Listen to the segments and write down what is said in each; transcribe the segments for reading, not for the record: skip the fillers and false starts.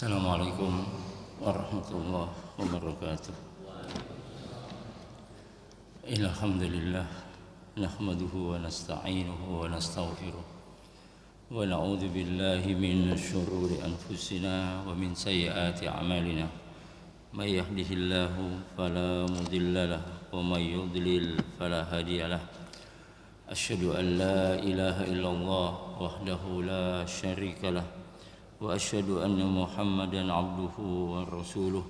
Assalamualaikum warahmatullahi wabarakatuh. Alhamdulillah nahmaduhu wa nasta'inuhu wa nastaghfiruh wa na'udzu billahi min syururi anfusina wa min sayyiati a'malina. May yahdihillahu fala mudilla lahu wa may yudlil fala hadiya lahu. Asyhadu an la ilaha illallah wahdahu la syarika lahu wa asyhadu anna Muhammadan abduhu wa rasuluh.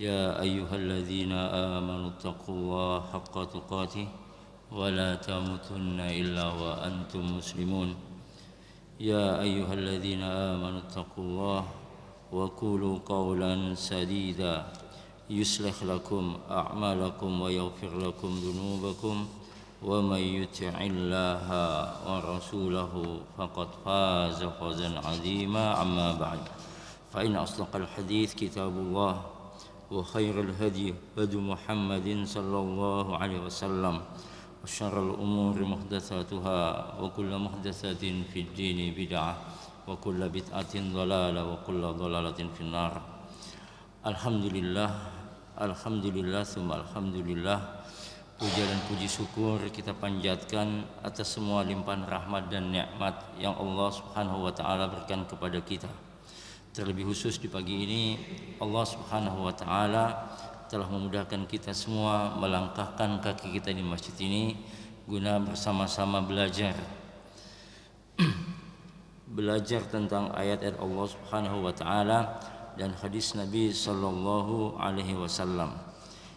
Ya ayyuhalladzina amanu taqullaha haqqa tuqatih wa la tamutunna illa wa antum muslimun. Ya ayyuhalladzina amanu taqullaha wa qulu qawlan sadida yuslih lakum a'malakum wa yaghfir lakum dhunubakum wa may yuti'illaha wa rasulahu faqad faza fawzan 'azima. Amma ba'd, fa inna asdaqal hadits kitabullah wa khairal hadi hadi Muhammadin sallallahu alaihi wasallam wa syarrul umuri muhdatsatuha wa kullu muhdatsatin fid dini bid'ah wa kullu bid'atin dhalalah wa kullu dhalalatin finnar. Alhamdulillah, alhamdulillah, summa alhamdulillah. Puja dan puji syukur kita panjatkan atas semua limpahan rahmat dan nikmat yang Allah Subhanahu wa taala berikan kepada kita. Terlebih khusus di pagi ini Allah Subhanahu wa taala telah memudahkan kita semua melangkahkan kaki kita di masjid ini guna bersama-sama belajar tentang ayat-ayat Allah Subhanahu wa taala dan hadis Nabi sallallahu alaihi wasallam.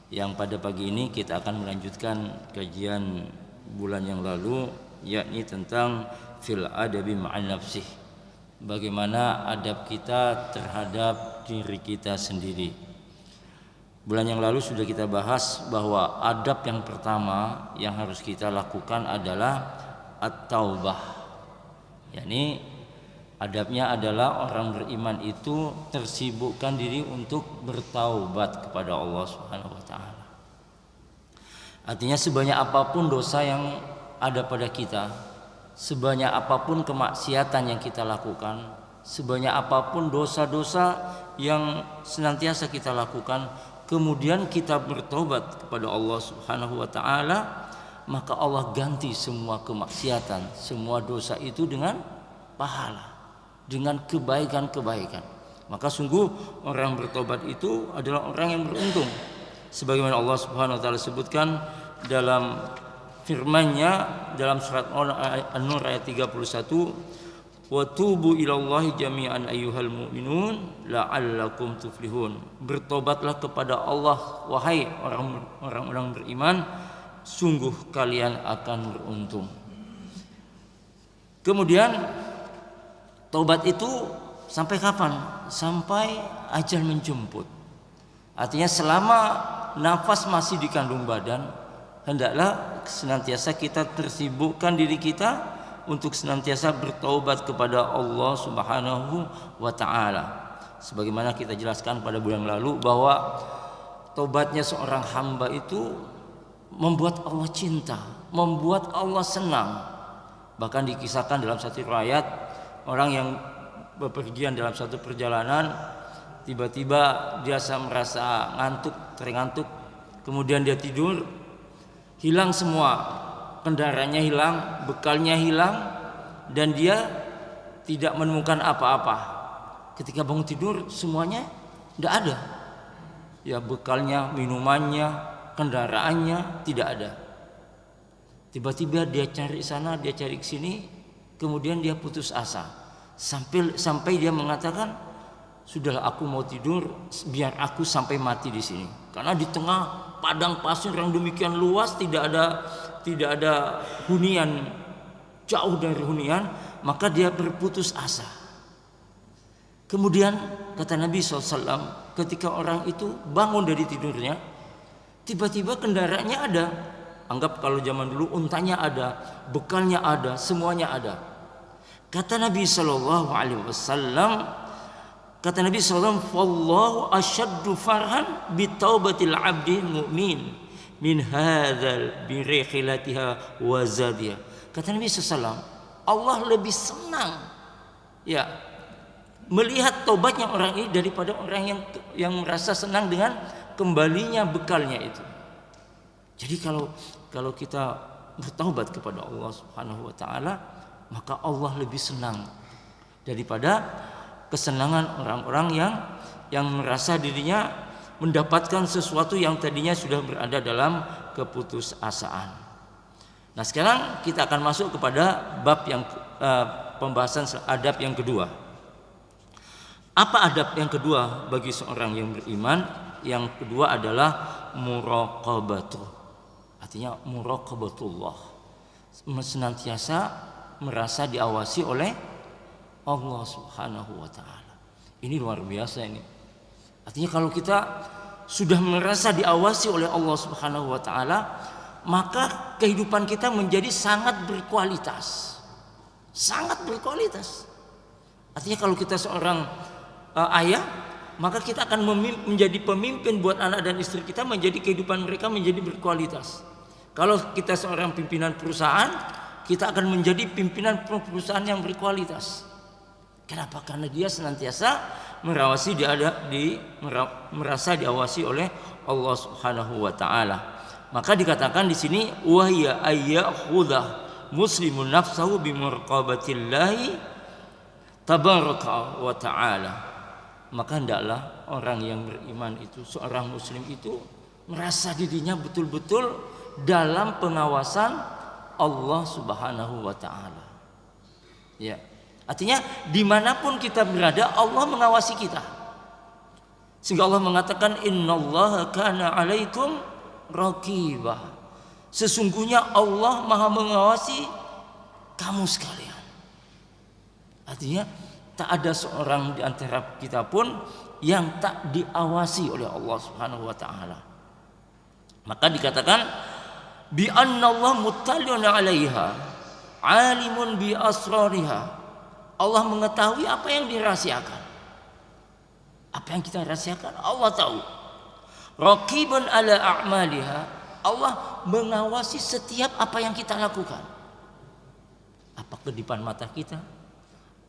Yang pada pagi ini kita akan melanjutkan kajian bulan yang lalu, yakni tentang fil adabi ma'an nafsih, bagaimana adab kita terhadap diri kita sendiri. Bulan yang lalu sudah kita bahas bahwa adab yang pertama yang harus kita lakukan adalah at-taubah, yakni adabnya adalah orang beriman itu tersibukkan diri untuk bertaubat kepada Allah Subhanahu wa taala. Artinya sebanyak apapun dosa yang ada pada kita, sebanyak apapun kemaksiatan yang kita lakukan, sebanyak apapun dosa-dosa yang senantiasa kita lakukan, kemudian kita bertobat kepada Allah Subhanahu wa taala, maka Allah ganti semua kemaksiatan, semua dosa itu dengan pahala, dengan kebaikan-kebaikan. Maka sungguh orang bertobat itu adalah orang yang beruntung. Sebagaimana Allah Subhanahu wa taala sebutkan dalam firman-Nya dalam surat An-Nur ayat 31, "Wa tubu ilallahi jami'an ayyuhal mu'minun la'allakum tuflihun." Bertobatlah kepada Allah wahai orang-orang beriman, sungguh kalian akan beruntung. Kemudian taubat itu sampai kapan? Sampai ajal menjemput. Artinya selama nafas masih di kandung badan, hendaklah senantiasa kita tersibukkan diri kita untuk senantiasa bertaubat kepada Allah Subhanahu wa taala. Sebagaimana kita jelaskan pada bulan lalu bahwa taubatnya seorang hamba itu membuat Allah cinta, membuat Allah senang. Bahkan dikisahkan dalam satu riwayat, orang yang bepergian dalam satu perjalanan, tiba-tiba dia merasa teringantuk, kemudian dia tidur, hilang semua, kendaraannya hilang, bekalnya hilang, dan dia tidak menemukan apa-apa. Ketika bangun tidur semuanya tidak ada, ya bekalnya, minumannya, kendaraannya tidak ada. Tiba-tiba dia cari sana, dia cari sini, kemudian dia putus asa sampai dia mengatakan, sudahlah aku mau tidur, biar aku sampai mati di sini. Karena di tengah padang pasir yang demikian luas, tidak ada hunian, jauh dari hunian, maka dia berputus asa. Kemudian kata Nabi SAW, ketika orang itu bangun dari tidurnya, tiba-tiba kendaraannya ada. Anggap kalau zaman dulu untanya ada, bekalnya ada, semuanya ada. Kata Nabi sallallahu alaihi wasallam, "Wallahu asyaddu farhan bi taubatil 'abdi mu'min min hadzal bi rihlatiha wa zadiha." Kata Nabi sallallahu, Allah lebih senang, ya, melihat tobatnya orang ini daripada orang yang merasa senang dengan kembalinya bekalnya itu. Jadi kalau kita bertaubat kepada Allah Subhanahu wa taala, maka Allah lebih senang daripada kesenangan orang-orang yang merasa dirinya mendapatkan sesuatu yang tadinya sudah berada dalam keputusasaan. Nah, sekarang kita akan masuk kepada bab yang pembahasan adab yang kedua. Apa adab yang kedua bagi seorang yang beriman? Yang kedua adalah muraqabatuh. Artinya muraqabatullah. Senantiasa merasa diawasi oleh Allah Subhanahu wa taala. Ini luar biasa ini. Artinya kalau kita sudah merasa diawasi oleh Allah Subhanahu wa taala, maka kehidupan kita menjadi sangat berkualitas. Sangat berkualitas. Artinya kalau kita seorang ayah, maka kita akan menjadi pemimpin buat anak dan istri kita, menjadi kehidupan mereka menjadi berkualitas. Kalau kita seorang pimpinan perusahaan, kita akan menjadi pimpinan perusahaan yang berkualitas. Kenapa? Karena dia senantiasa merasa diawasi oleh Allah Subhanahu wa taala. Maka dikatakan di sini wahya ayyakhudha muslimun nafsahu bimurqabatillahi tabaraka wa taala. Maka hendaklah orang yang beriman itu, seorang muslim itu merasa dirinya betul-betul dalam pengawasan Allah Subhanahu wa taala. Ya. Artinya dimanapun kita berada, Allah mengawasi kita. Sehingga Allah mengatakan innallaha kana 'alaikum raqibah. Sesungguhnya Allah Maha mengawasi kamu sekalian. Artinya tak ada seorang di antara kita pun yang tak diawasi oleh Allah Subhanahu wa taala. Maka dikatakan bi annallaha muttali'un 'alaiha, 'alimun bi asrariha. Allah mengetahui apa yang dirahasiakan. Apa yang kita rahasiakan Allah tahu. Raqibun ala a'maliha, Allah mengawasi setiap apa yang kita lakukan. Apa kedipan mata kita,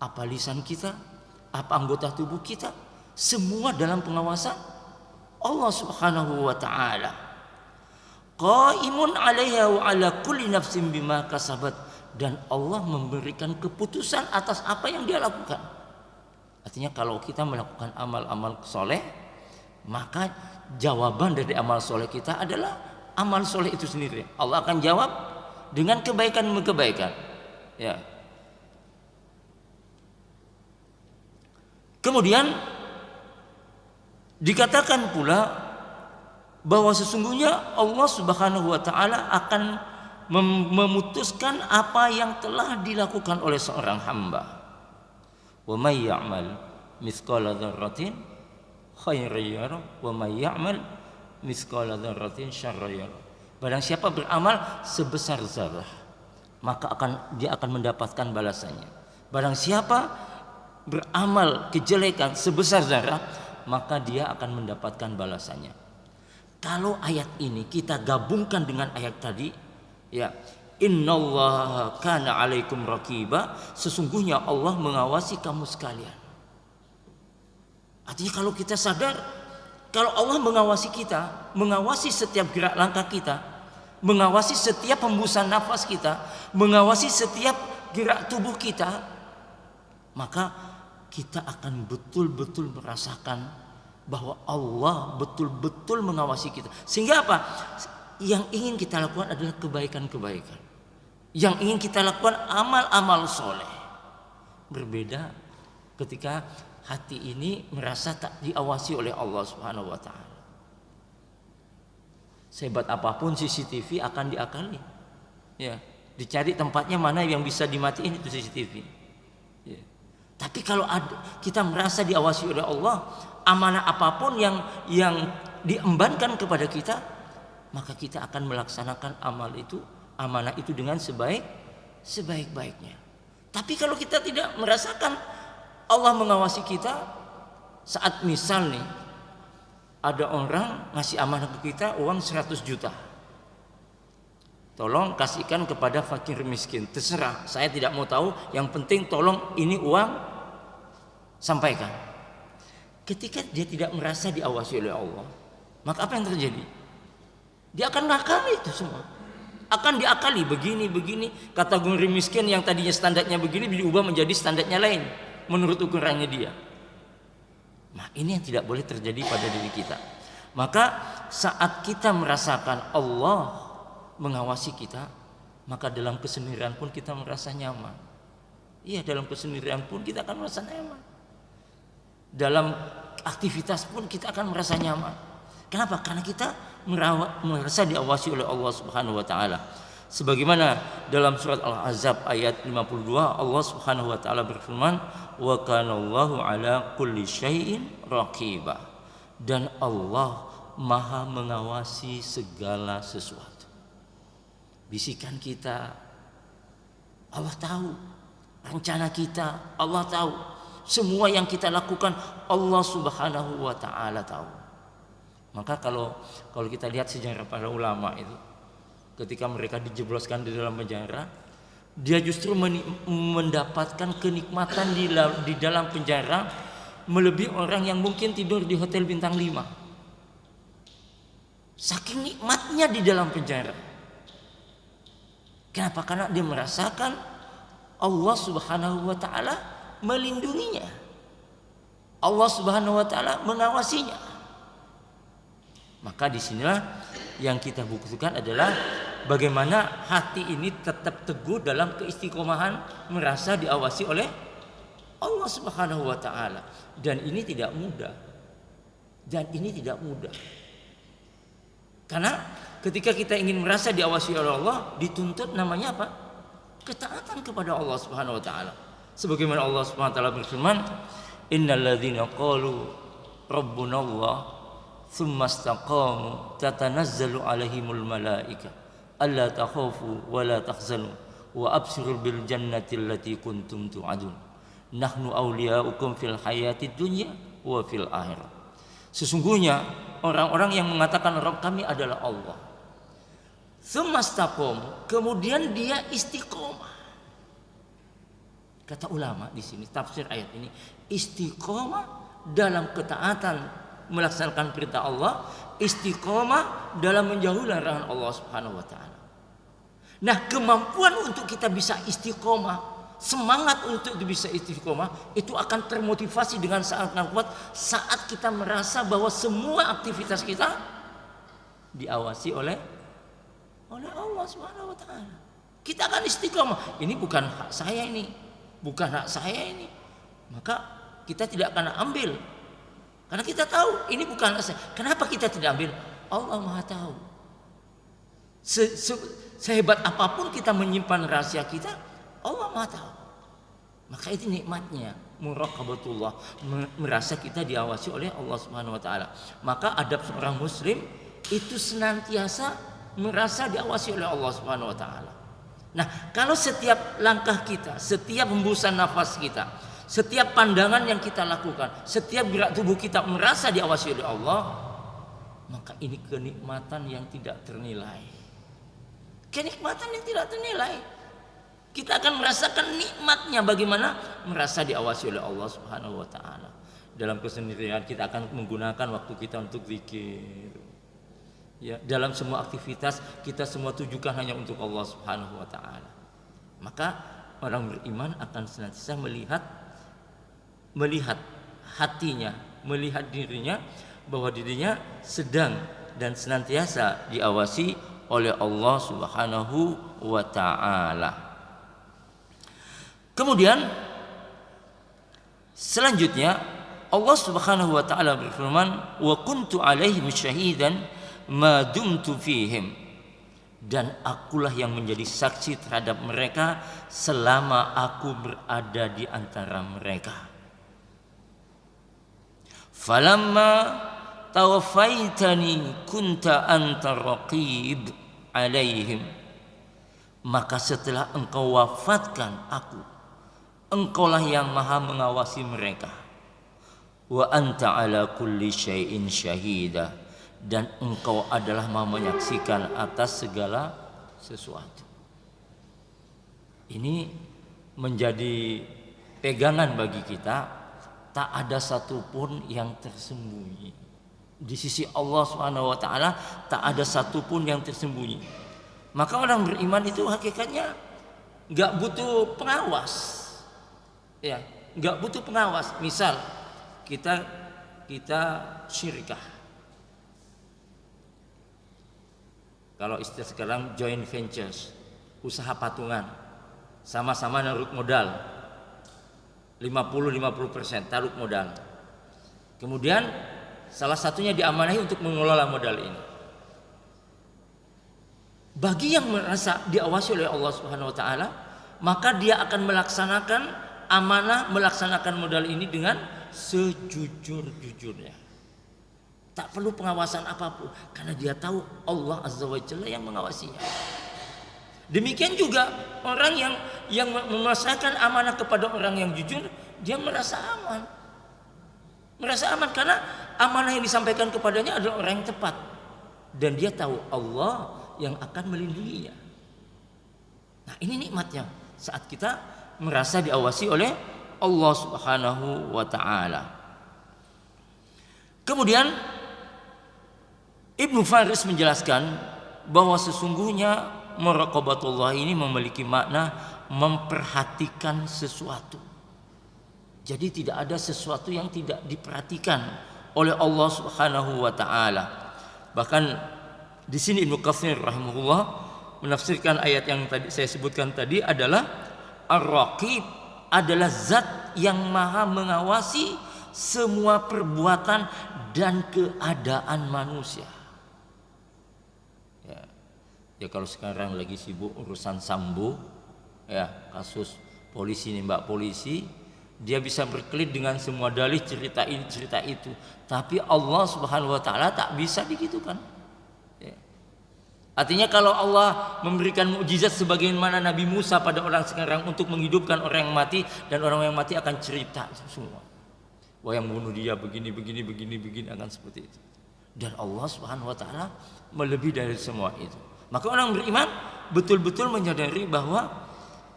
apa lisan kita, apa anggota tubuh kita, semua dalam pengawasan Allah Subhanahu wa taala. Qaimun 'alaiha wa 'ala kulli nafsin bima kasabat, dan Allah memberikan keputusan atas apa yang dia lakukan. Artinya kalau kita melakukan amal-amal soleh, maka jawaban dari amal soleh kita adalah amal soleh itu sendiri. Allah akan jawab dengan kebaikan-kebaikan. Ya. Kemudian dikatakan pula bahwa sesungguhnya Allah Subhanahu wa taala akan memutuskan apa yang telah dilakukan oleh seorang hamba. Wa may ya'mal mithqala dzarratin khairan yarah wa may ya'mal mithqala dzarratin syarran yarah. Barang siapa beramal sebesar zarah, maka dia akan mendapatkan balasannya. Barang siapa beramal kejelekan sebesar zarah, maka dia akan mendapatkan balasannya. Kalau ayat ini kita gabungkan dengan ayat tadi, ya, innallaha kana 'alaikum raqiba, sesungguhnya Allah mengawasi kamu sekalian. Artinya kalau kita sadar kalau Allah mengawasi kita, mengawasi setiap gerak langkah kita, mengawasi setiap hembusan nafas kita, mengawasi setiap gerak tubuh kita, maka kita akan betul-betul merasakan bahwa Allah betul-betul mengawasi kita. Sehingga apa? Yang ingin kita lakukan adalah kebaikan-kebaikan. Yang ingin kita lakukan amal-amal soleh. Berbeda ketika hati ini merasa tak diawasi oleh Allah Subhanahu wa taala. Sehebat apapun CCTV akan diakali. Ya, dicari tempatnya mana yang bisa dimatiin itu CCTV. Ya. Tapi kalau kita merasa diawasi oleh Allah, amanah apapun yang diembankan kepada kita, maka kita akan melaksanakan amanah itu dengan sebaik-baiknya. Tapi kalau kita tidak merasakan Allah mengawasi kita, saat misal nih ada orang ngasih amanah ke kita uang 100 juta, tolong kasihkan kepada fakir miskin, terserah, saya tidak mau tahu, yang penting tolong ini uang sampaikan. Ketika dia tidak merasa diawasi oleh Allah, maka apa yang terjadi? Dia akan ngakali itu semua. Akan diakali begini. Kategori miskin yang tadinya standarnya begini diubah menjadi standarnya lain menurut ukurannya dia. Nah, ini yang tidak boleh terjadi pada diri kita. Maka saat kita merasakan Allah mengawasi kita, maka dalam kesendirian pun kita merasa nyaman. Iya, dalam kesendirian pun kita akan merasa nyaman. Dalam aktivitas pun kita akan merasa nyaman. Kenapa? Karena kita merasa diawasi oleh Allah Subhanahu wa taala. Sebagaimana dalam surat Al-Ahzab ayat 52, Allah Subhanahu wa taala berfirman, "Wa kana Allahu ala kulli syai'in raqiba." Dan Allah Maha mengawasi segala sesuatu. Bisikan kita Allah tahu, rencana kita Allah tahu, semua yang kita lakukan Allah Subhanahu wa taala tahu. Maka kalau kita lihat sejarah para ulama itu, ketika mereka dijebloskan di dalam penjara, dia justru mendapatkan kenikmatan di dalam penjara melebihi orang yang mungkin tidur di hotel bintang 5. Saking nikmatnya di dalam penjara. Kenapa? Karena dia merasakan Allah Subhanahu wa taala melindunginya. Allah Subhanahu wa taala mengawasinya. Maka disinilah yang kita butuhkan adalah bagaimana hati ini tetap teguh dalam keistiqomahan merasa diawasi oleh Allah Subhanahu wa taala. Dan ini tidak mudah. Karena ketika kita ingin merasa diawasi oleh Allah, dituntut namanya apa? Ketaatan kepada Allah Subhanahu wa taala. Sebagaimana Allah Subhanahu wa taala berfirman, "Innal ladzina qalu rabbunallah tsumma istaqamu tatanazzalu 'alaihimul malaika alla takhafu wa la tahzanu wa abshiru bil jannati allati kuntum tu'adun nahnu awliya'ukum fil hayatid dunya wa fil akhirah." Sesungguhnya orang-orang yang mengatakan Rabb kami adalah Allah, tsumma istaqamu, kemudian dia istiqomah. Kata ulama di sini tafsir ayat ini, istiqomah dalam ketaatan melaksanakan perintah Allah, istiqomah dalam menjauhi larangan Allah Subhanahu wa taala. Nah, kemampuan untuk kita bisa istiqomah, semangat untuk bisa istiqomah itu akan termotivasi dengan sangat kuat saat kita merasa bahwa semua aktivitas kita diawasi oleh Allah Subhanahu wa taala. Kita akan istiqomah. Ini bukan hak saya ini, bukan hak saya ini. Maka kita tidak akan ambil. Karena kita tahu ini bukan hak saya. Kenapa kita tidak ambil? Allah Maha tahu. Sehebat apapun kita menyimpan rahasia kita, Allah Maha tahu. Maka itu nikmatnya muraqabatullah, merasa kita diawasi oleh Allah Subhanahu wa taala. Maka adab seorang muslim itu senantiasa merasa diawasi oleh Allah Subhanahu wa taala. Nah, kalau setiap langkah kita, setiap hembusan nafas kita, setiap pandangan yang kita lakukan, setiap gerak tubuh kita merasa diawasi oleh Allah, maka ini kenikmatan yang tidak ternilai. Kenikmatan yang tidak ternilai. Kita akan merasakan nikmatnya bagaimana merasa diawasi oleh Allah Subhanahu wa taala. Dalam kesendirian kita akan menggunakan waktu kita untuk zikir. Ya, dalam semua aktivitas kita semua tujukan hanya untuk Allah Subhanahu wa taala. Maka orang beriman akan senantiasa melihat hatinya, melihat dirinya bahwa dirinya sedang dan senantiasa diawasi oleh Allah Subhanahu wa taala. Kemudian selanjutnya Allah Subhanahu wa taala berfirman, "Wa kuntu 'alaihim syahidan ma dumtu fihim." Dan akulah yang menjadi saksi terhadap mereka selama aku berada di antara mereka. Falamma tawaffaitani kunta anta raqib alaihim. Maka setelah engkau wafatkan aku, engkaulah yang maha mengawasi mereka. Wa anta ala kulli syai'in syahida. Dan engkau adalah maha menyaksikan atas segala sesuatu. Ini menjadi pegangan bagi kita tak ada satupun yang tersembunyi. Di sisi Allah Subhanahu wa taala tak ada satupun yang tersembunyi. Maka orang beriman itu hakikatnya nggak butuh pengawas. Ya, nggak butuh pengawas. Misal kita syirikah. Kalau istilah sekarang joint ventures, usaha patungan. Sama-sama naruh modal. 50% taruh modal. Kemudian salah satunya diamanahi untuk mengelola modal ini. Bagi yang merasa diawasi oleh Allah Subhanahu wa taala, maka dia akan melaksanakan amanah, melaksanakan modal ini dengan sejujur-jujurnya. Tak perlu pengawasan apapun karena dia tahu Allah Azza wa Jalla yang mengawasinya. Demikian juga orang yang memasrahkan amanah kepada orang yang jujur, dia merasa aman. Merasa aman karena amanah yang disampaikan kepadanya adalah orang yang tepat. Dan dia tahu Allah yang akan melindunginya. Nah, ini nikmatnya saat kita merasa diawasi oleh Allah Subhanahu wa taala. Kemudian Ibnu Faris menjelaskan bahwa sesungguhnya muraqabatullah ini memiliki makna memperhatikan sesuatu. Jadi tidak ada sesuatu yang tidak diperhatikan oleh Allah Subhanahu wa taala. Bahkan di sini Ibnu Katsir rahimahullah menafsirkan ayat yang tadi saya sebutkan tadi adalah Ar-Raqib adalah zat yang maha mengawasi semua perbuatan dan keadaan manusia. Ya kalau sekarang lagi sibuk urusan Sambo, ya kasus polisi nembak polisi, dia bisa berkelit dengan semua dalih cerita ini cerita itu, tapi Allah Subhanahu wa taala tak bisa digitukan. Ya. Artinya kalau Allah memberikan mukjizat sebagaimana Nabi Musa pada orang sekarang untuk menghidupkan orang yang mati, dan orang yang mati akan cerita semua. Wah, yang bunuh dia begini akan seperti itu. Dan Allah Subhanahu wa taala melebihi dari semua itu. Maka orang beriman betul-betul menyadari bahwa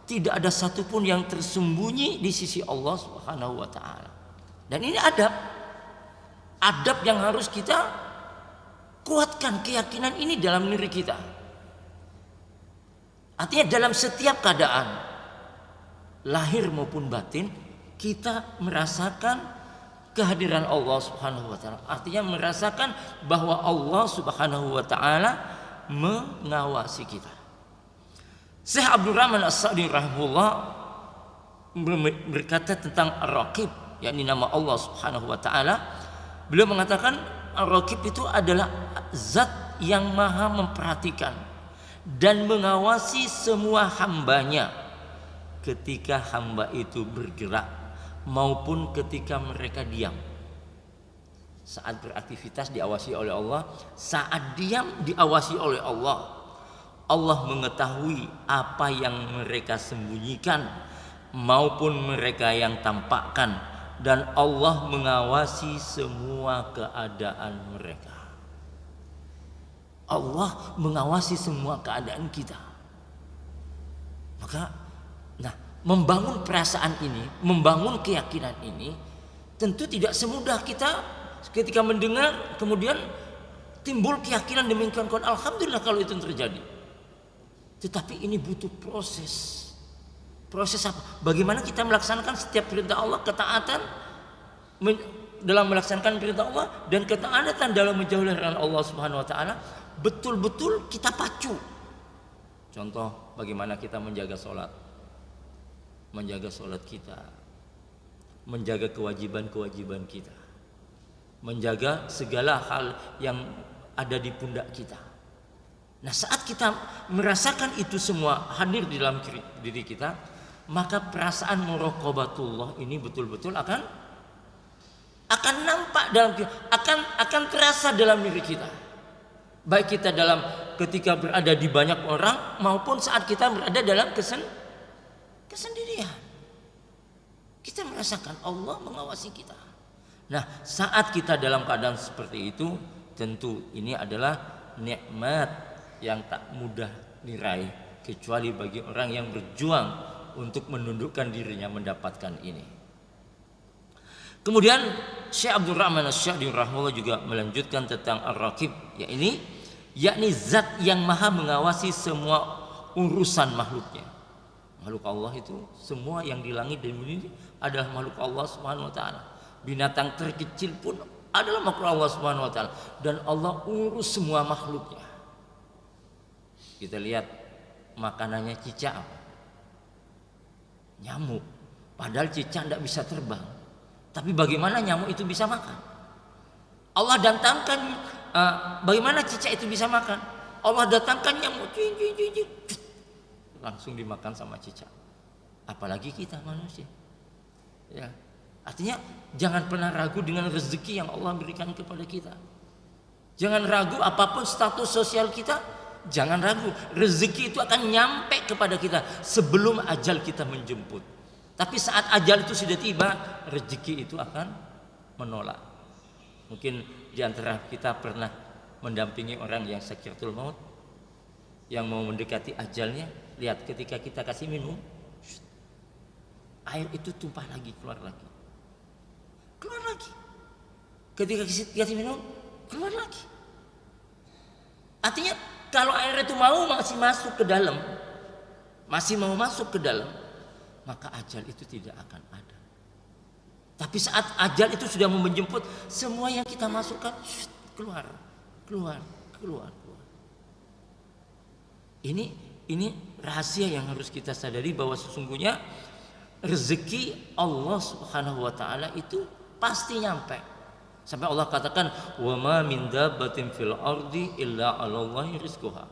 tidak ada satupun yang tersembunyi di sisi Allah Subhanahu wa taala. Dan ini adab yang harus kita kuatkan, keyakinan ini dalam diri kita. Artinya dalam setiap keadaan lahir maupun batin kita merasakan kehadiran Allah Subhanahu wa taala. Artinya merasakan bahwa Allah Subhanahu wa taala mengawasi kita. Syekh Abdul Rahman As-Sa'di rahimahullah berkata tentang Ar-Raqib, yakni nama Allah Subhanahu wa taala. Beliau mengatakan Ar-Raqib itu adalah zat yang maha memperhatikan dan mengawasi semua hambanya ketika hamba itu bergerak maupun ketika mereka diam. Saat beraktivitas diawasi oleh Allah, saat diam diawasi oleh Allah. Allah mengetahui apa yang mereka sembunyikan maupun mereka yang tampakkan, dan Allah mengawasi semua keadaan mereka. Allah mengawasi semua keadaan kita. Maka membangun perasaan ini, membangun keyakinan ini tentu tidak semudah kita ketika mendengar kemudian timbul keyakinan demikian. Alhamdulillah kalau itu terjadi. Tetapi ini butuh proses. Proses apa? Bagaimana kita melaksanakan setiap perintah Allah, ketaatan dalam melaksanakan perintah Allah dan ketaatan dalam menjauhi larangan Allah Subhanahu wa taala betul-betul kita pacu. Contoh bagaimana kita menjaga sholat kita, menjaga kewajiban-kewajiban kita, menjaga segala hal yang ada di pundak kita. Nah, saat kita merasakan itu semua hadir di dalam diri kita, maka perasaan muraqabatullah ini betul-betul akan nampak dalam akan terasa dalam diri kita. Baik kita ketika berada di banyak orang maupun saat kita berada dalam kesendirian. Kita merasakan Allah mengawasi kita. Nah, saat kita dalam keadaan seperti itu, tentu ini adalah nikmat yang tak mudah diraih kecuali bagi orang yang berjuang untuk menundukkan dirinya mendapatkan ini. Kemudian Syekh Abdul Rahman Asy-Sya'di rahimahullah juga melanjutkan tentang Ar-Raqib, yakni zat yang maha mengawasi semua urusan makhluknya. Makhluk Allah itu semua yang di langit dan bumi adalah makhluk Allah Subhanahu wa taala. Binatang terkecil pun adalah makhluk Allah Subhanahu wa taala, dan Allah urus semua makhluknya. Kita lihat makanannya cicak apa? Nyamuk. Padahal cicak tidak bisa terbang. Tapi bagaimana nyamuk itu bisa makan? Allah datangkan bagaimana cicak itu bisa makan? Allah datangkan nyamuk, langsung dimakan sama cicak. Apalagi kita manusia. Ya. Artinya jangan pernah ragu dengan rezeki yang Allah berikan kepada kita. Jangan ragu apapun status sosial kita, jangan ragu. Rezeki itu akan nyampe kepada kita sebelum ajal kita menjemput. Tapi saat ajal itu sudah tiba, rezeki itu akan menolak. Mungkin di antara kita pernah mendampingi orang yang sakaratul maut, yang mau mendekati ajalnya. Lihat, ketika kita kasih minum, air itu tumpah lagi, keluar lagi. Keluar lagi. Ketika kasih minum, keluar lagi. Artinya kalau air itu masih masuk ke dalam, masih mau masuk ke dalam, maka ajal itu tidak akan ada. Tapi saat ajal itu sudah mau menjemput, semua yang kita masukkan keluar. Ini rahasia yang harus kita sadari, bahwa sesungguhnya rezeki Allah Subhanahu wa taala itu pasti nyampe. Sampai Allah katakan, "Wa ma min dabbatin fil ardi illa 'alallahi rizquha."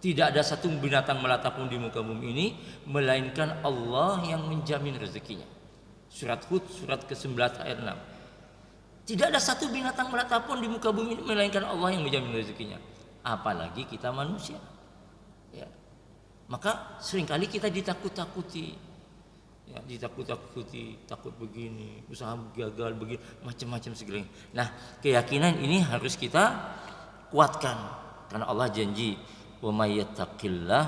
Tidak ada satu binatang melata pun di muka bumi ini melainkan Allah yang menjamin rezekinya. Surat Hud surat ke-11 ayat 6. Tidak ada satu binatang melata pun di muka bumi ini melainkan Allah yang menjamin rezekinya. Apalagi kita manusia. Ya. Maka seringkali kita ditakut-takuti. Ya, takut begini, usaha gagal begini, macam-macam segalanya. Nah, keyakinan ini harus kita kuatkan, karena Allah janji, "Wa may yattaqillah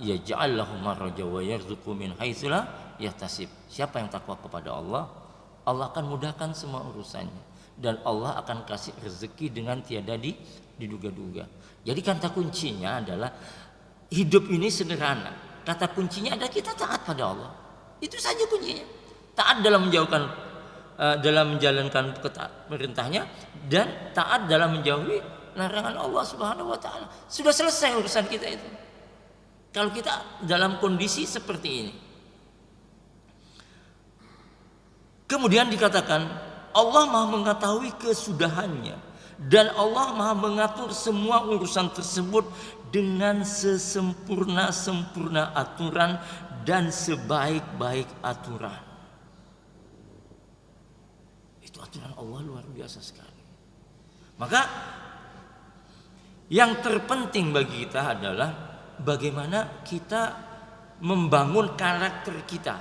yaj'al lahu makhraja wa yarzuqhu min haitsu la yahtasib." Siapa yang takwa kepada Allah, Allah akan mudahkan semua urusannya, dan Allah akan kasih rezeki dengan tiada diduga-duga. Jadi kata kuncinya adalah hidup ini sederhana. Kata kuncinya adalah kita taat pada Allah. Itu saja kuncinya. Taat dalam menjalankan perintahnya, dan taat dalam menjauhi larangan Allah Subhanahu wa taala. Sudah selesai urusan kita itu. Kalau kita dalam kondisi seperti ini. Kemudian dikatakan Allah Maha mengetahui kesudahannya, dan Allah Maha mengatur semua urusan tersebut dengan sesempurna-sempurna aturan dan sebaik-baik aturan. Itu aturan Allah luar biasa sekali. Maka yang terpenting bagi kita adalah bagaimana kita membangun karakter kita,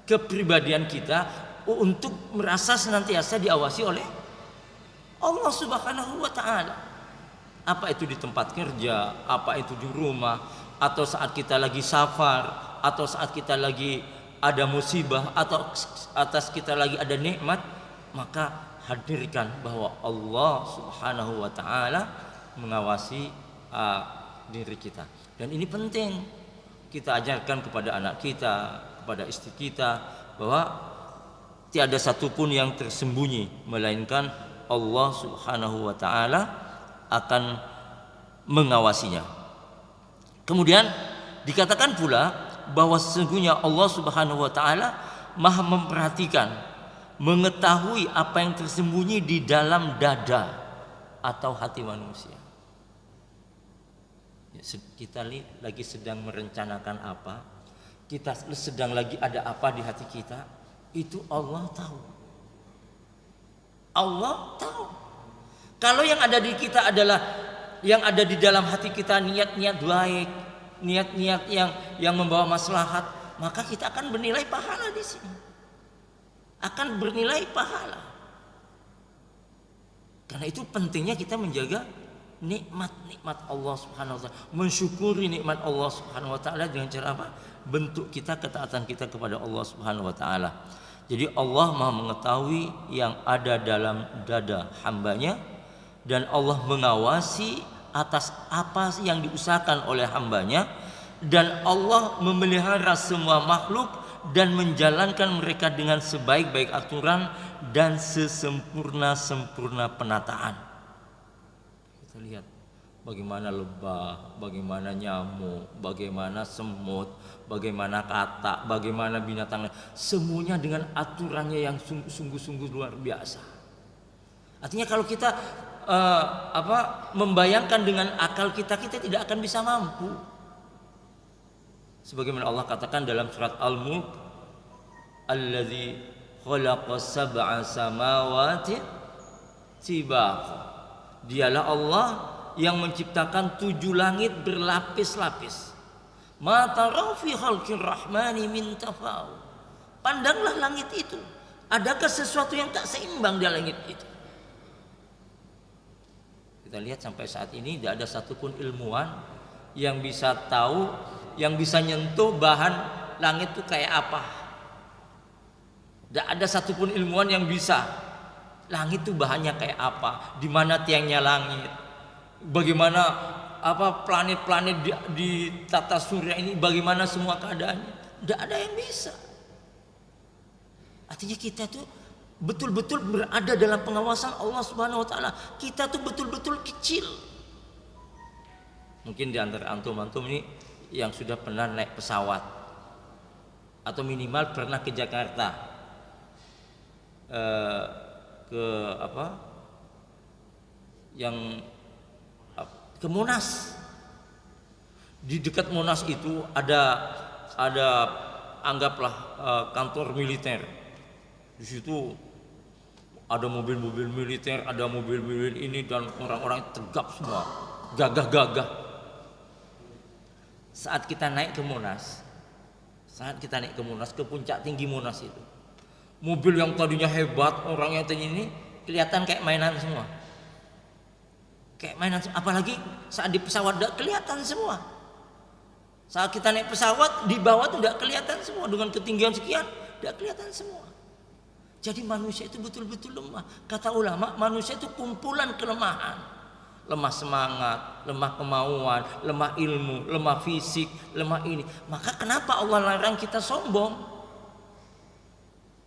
kepribadian kita, untuk merasa senantiasa diawasi oleh Allah Subhanahu wa taala. Apa itu di tempat kerja, apa itu di rumah, atau saat kita lagi safar, atau saat kita lagi ada musibah, atau atas kita lagi ada nikmat, maka hadirkan bahwa Allah Subhanahu wa taala mengawasi diri kita. Dan ini penting kita ajarkan kepada anak kita, kepada istri kita, bahwa tiada satupun yang tersembunyi melainkan Allah Subhanahu wa taala akan mengawasinya. Kemudian dikatakan pula bahwa sesungguhnya Allah Subhanahu wa taala Maha memperhatikan, mengetahui apa yang tersembunyi di dalam dada atau hati manusia. Kita lagi sedang merencanakan apa, kita sedang lagi ada apa di hati kita, itu Allah tahu. Allah tahu. Kalau yang ada di kita adalah yang ada di dalam hati kita, niat-niat baik, niat-niat yang membawa maslahat, maka kita akan bernilai pahala di sini. Akan bernilai pahala. Karena itu pentingnya kita menjaga nikmat-nikmat Allah Subhanahu wa taala, mensyukuri nikmat Allah Subhanahu wa taala dengan cara apa? Bentuk kita, ketaatan kita kepada Allah Subhanahu wa taala. Jadi Allah Maha mengetahui yang ada dalam dada hambanya, dan Allah mengawasi atas apa yang diusahakan oleh hambanya, dan Allah memelihara semua makhluk dan menjalankan mereka dengan sebaik-baik aturan dan sesempurna-sempurna penataan. Kita lihat bagaimana lebah, bagaimana nyamuk, bagaimana semut, bagaimana katak, bagaimana binatang, semuanya dengan aturannya yang sungguh-sungguh luar biasa. Artinya kalau kita membayangkan dengan akal kita tidak akan bisa mampu. Sebagaimana Allah katakan dalam surat Al-Mulk, "Allazi khalaqa sab'a samawati tibaqa." Dialah Allah yang menciptakan 7 langit berlapis-lapis. Ma tara fi khalqir rahmani min tafawut. Pandanglah langit itu. Adakah sesuatu yang tak seimbang di langit itu? Kita lihat sampai saat ini tidak ada satupun ilmuwan yang bisa tahu, yang bisa nyentuh bahan langit itu kayak apa. Tidak ada satupun ilmuwan yang bisa. Langit itu bahannya kayak apa? Di mana tiangnya langit? Bagaimana planet-planet di tata surya ini? Bagaimana semua keadaannya? Tidak ada yang bisa. Artinya kita tuh betul-betul berada dalam pengawasan Allah Subhanahu wa taala. Kita tuh betul-betul kecil. Mungkin di antara antum-antum ini yang sudah pernah naik pesawat atau minimal pernah ke Jakarta, ke Monas. Di dekat Monas itu ada anggaplah kantor militer. Di situ ada mobil-mobil militer, ada mobil-mobil ini, dan orang-orang tegap semua, gagah-gagah. Saat kita naik ke Monas, ke puncak tinggi Monas itu, mobil yang tadinya hebat, orang yang tadi ini kelihatan kayak mainan semua. Apalagi saat di pesawat udah kelihatan semua. Saat kita naik pesawat di bawah tuh udah kelihatan semua, dengan ketinggian sekian udah kelihatan semua. Jadi manusia itu betul-betul lemah. Kata ulama, manusia itu kumpulan kelemahan. Lemah semangat, lemah kemauan, lemah ilmu, lemah fisik, lemah ini. Maka kenapa Allah larang kita sombong?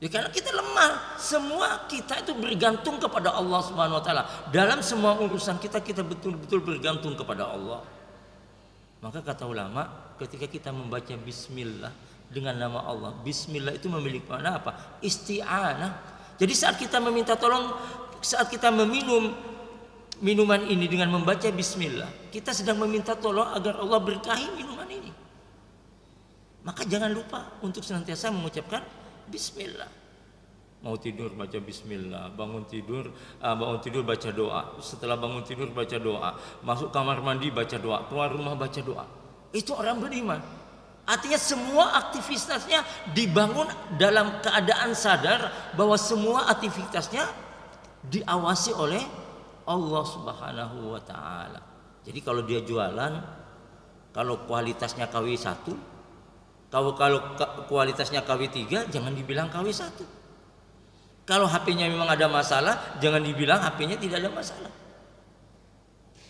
Ya karena kita lemah. Semua kita itu bergantung kepada Allah Subhanahu wa taala. Dalam semua urusan kita betul-betul bergantung kepada Allah. Maka kata ulama, ketika kita membaca bismillah dengan nama Allah, bismillah itu memiliki makna apa? Isti'anah. Jadi saat kita meminta tolong, saat kita meminum minuman ini dengan membaca bismillah, kita sedang meminta tolong agar Allah berkahi minuman ini. Maka jangan lupa untuk senantiasa mengucapkan bismillah. Mau tidur baca bismillah, bangun tidur baca doa, setelah bangun tidur baca doa, masuk kamar mandi baca doa, keluar rumah baca doa. Itu orang beriman. Artinya semua aktivitasnya dibangun dalam keadaan sadar bahwa semua aktivitasnya diawasi oleh Allah Subhanahu wa taala. Jadi kalau dia jualan, kalau kualitasnya KW1, kalau kualitasnya KW3, jangan dibilang KW1. Kalau HP-nya memang ada masalah, jangan dibilang HP-nya tidak ada masalah.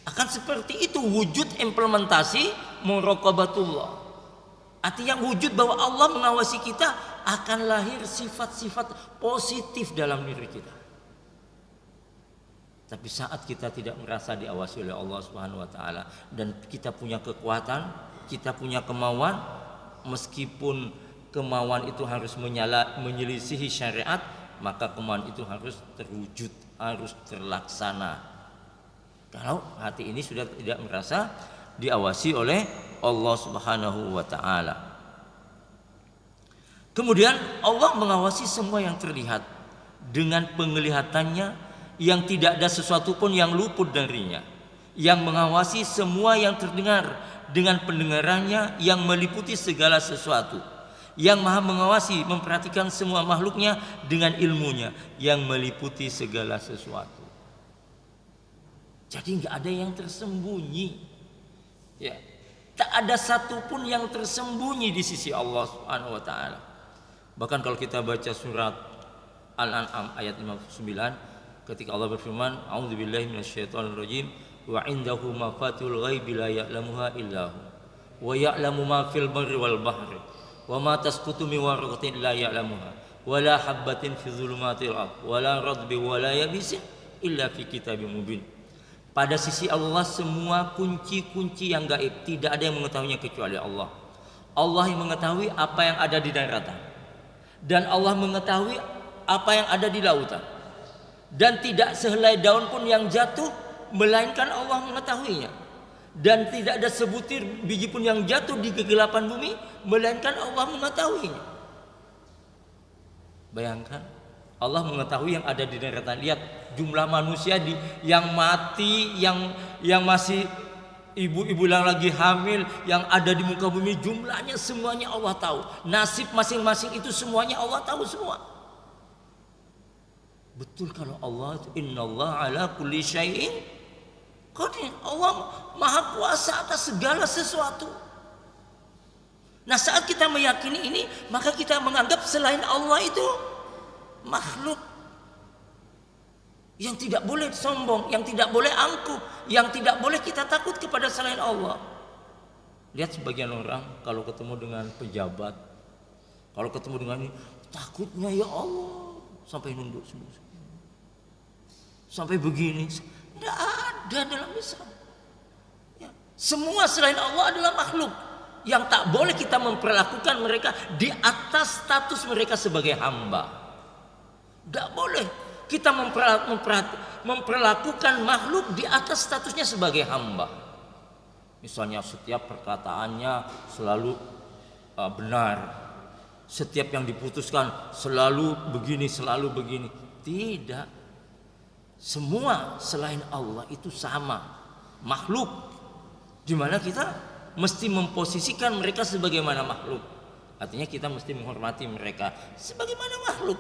Akan seperti itu wujud implementasi muraqabatullah. Artinya wujud bahwa Allah mengawasi kita, akan lahir sifat-sifat positif dalam diri kita. Tapi saat kita tidak merasa diawasi oleh Allah Subhanahu wa taala, dan kita punya kekuatan, kita punya kemauan, meskipun kemauan itu harus menyelisihi syariat, maka kemauan itu harus terwujud, harus terlaksana. Kalau hati ini sudah tidak merasa diawasi oleh Allah Subhanahu wa taala. Kemudian Allah mengawasi semua yang terlihat dengan penglihatannya yang tidak ada sesuatu pun yang luput darinya. Yang mengawasi semua yang terdengar dengan pendengarannya yang meliputi segala sesuatu. Yang maha mengawasi, memperhatikan semua makhluknya dengan ilmunya yang meliputi segala sesuatu. Jadi nggak ada yang tersembunyi. Ya, tak ada satupun yang tersembunyi di sisi Allah Subhanahu wa taala. Bahkan kalau kita baca surat Al-An'am ayat 59, ketika Allah berfirman, "A'udzubillahi minasyaitonirrajim, wa 'indahu mafatihul ghaibi la ya'lamuha illa hu, wa ya'lamu ma fil barri wal bahri, wa ma tasqutu min waraqatin la ya'lamuha, wa la habbatin fi dhulumatil ardh, wa la radbi wa la yabisin illa fi kitabim mubin." Pada sisi Allah semua kunci-kunci yang gaib tidak ada yang mengetahuinya kecuali Allah. Allah yang mengetahui apa yang ada di daratan, dan Allah mengetahui apa yang ada di lautan. Dan tidak sehelai daun pun yang jatuh melainkan Allah mengetahuinya. Dan tidak ada sebutir biji pun yang jatuh di kegelapan bumi melainkan Allah mengetahuinya. Bayangkan, Allah mengetahui yang ada di daratan. Lihat jumlah manusia yang mati, yang masih ibu-ibu yang lagi hamil, yang ada di muka bumi, jumlahnya semuanya Allah tahu. Nasib masing-masing itu semuanya Allah tahu semua. Betul kalau Allah itu innallaha ala kulli syai'in qadir. Allah maha kuasa atas segala sesuatu. Nah, saat kita meyakini ini, maka kita menganggap selain Allah itu makhluk yang tidak boleh sombong, yang tidak boleh angkuh, yang tidak boleh kita takut kepada selain Allah. Lihat sebagian orang kalau ketemu dengan pejabat, kalau ketemu dengan ini, takutnya ya Allah sampai nunduk semua. Sampai begini, tidak ada dalam Islam. Ya. Semua selain Allah adalah makhluk yang tak boleh kita memperlakukan mereka di atas status mereka sebagai hamba. Tidak boleh kita memperlakukan makhluk di atas statusnya sebagai hamba. Misalnya setiap perkataannya selalu benar, setiap yang diputuskan selalu begini, selalu begini. Tidak. Semua selain Allah itu sama makhluk, di mana kita mesti memposisikan mereka sebagaimana makhluk. Artinya kita mesti menghormati mereka sebagaimana makhluk,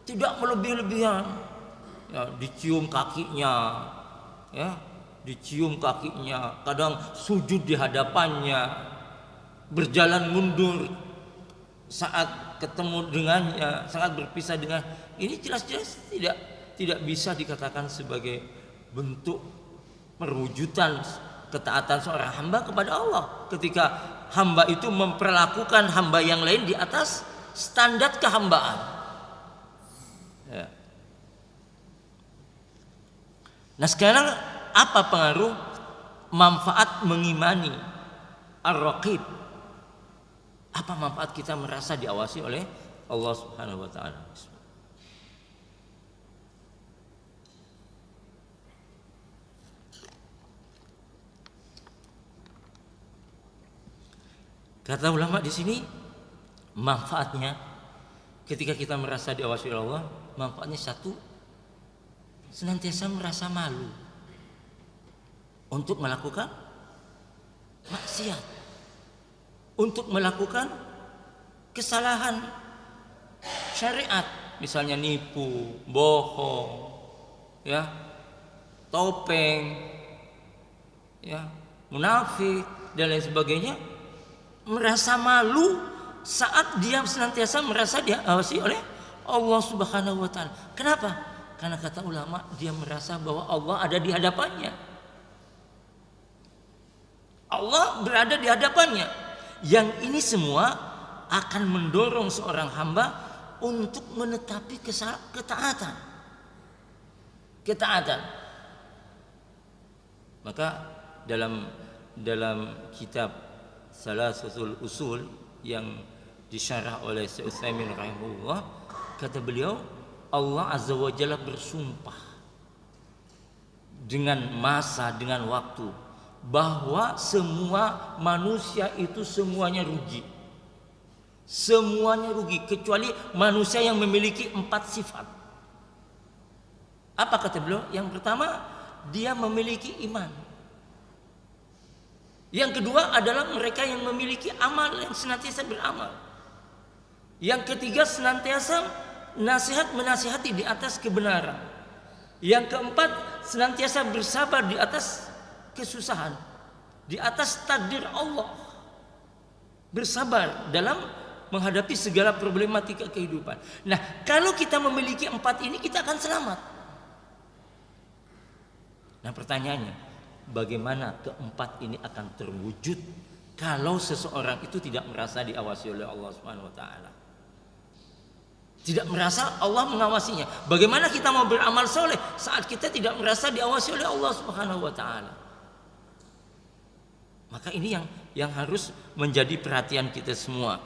tidak melebih-lebihan. Ya, dicium kakinya, ya, dicium kakinya, kadang sujud di hadapannya, berjalan mundur saat ketemu dengannya, saat berpisah dengan. Ini jelas-jelas tidak bisa dikatakan sebagai bentuk perwujudan ketaatan seorang hamba kepada Allah, ketika hamba itu memperlakukan hamba yang lain di atas standar kehambaan. Ya. Nah, sekarang apa pengaruh manfaat mengimani ar-raqib? Apa manfaat kita merasa diawasi oleh Allah Subhanahu wa taala? Kata ulama di sini, manfaatnya ketika kita merasa diawasi oleh Allah, manfaatnya satu, senantiasa merasa malu untuk melakukan maksiat, untuk melakukan kesalahan syariat, misalnya nipu, bohong, ya, topeng, ya, munafik dan lain sebagainya. Merasa malu saat dia senantiasa merasa diawasi oleh Allah Subhanahu wa taala. Kenapa? Karena kata ulama, dia merasa bahwa Allah ada di hadapannya. Allah berada di hadapannya. Yang ini semua akan mendorong seorang hamba untuk menetapi ketaatan. Ketaatan. Maka dalam kitab Salasatul Usul yang disyarah oleh Syekh Utsaimin rahimahullah, kata beliau, Allah Azza wa Jalla bersumpah dengan masa, dengan waktu, bahwa semua manusia itu semuanya rugi. Semuanya rugi kecuali manusia yang memiliki 4 sifat. Apa kata beliau? Yang pertama, dia memiliki iman. Yang kedua adalah mereka yang memiliki amal, yang senantiasa beramal. Yang ketiga, senantiasa menasihati di atas kebenaran. Yang keempat, senantiasa bersabar di atas kesusahan, di atas takdir Allah. Bersabar dalam menghadapi segala problematika kehidupan. Nah, kalau kita memiliki 4 ini, kita akan selamat. Nah, pertanyaannya, bagaimana keempat ini akan terwujud kalau seseorang itu tidak merasa diawasi oleh Allah Subhanahu wa taala? Tidak merasa Allah mengawasinya. Bagaimana kita mau beramal soleh saat kita tidak merasa diawasi oleh Allah Subhanahu wa taala? Maka ini yang harus menjadi perhatian kita semua.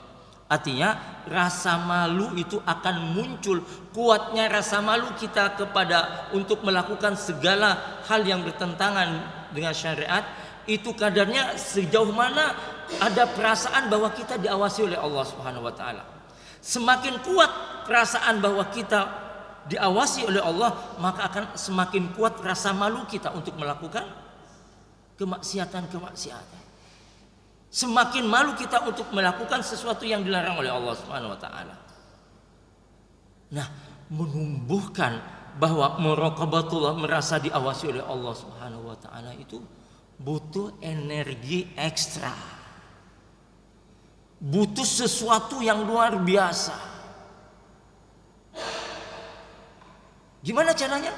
Artinya rasa malu itu akan muncul, kuatnya rasa malu kita kepada untuk melakukan segala hal yang bertentangan dengan syariat, itu kadarnya sejauh mana ada perasaan bahwa kita diawasi oleh Allah Subhanahu wa taala. Semakin kuat perasaan bahwa kita diawasi oleh Allah, maka akan semakin kuat rasa malu kita untuk melakukan kemaksiatan. Semakin malu kita untuk melakukan sesuatu yang dilarang oleh Allah Subhanahu wa taala. Nah, menumbuhkan bahwa muraqabatullah, merasa diawasi oleh Allah Subhanahu wa taala, itu butuh energi ekstra. Butuh sesuatu yang luar biasa. Gimana caranya?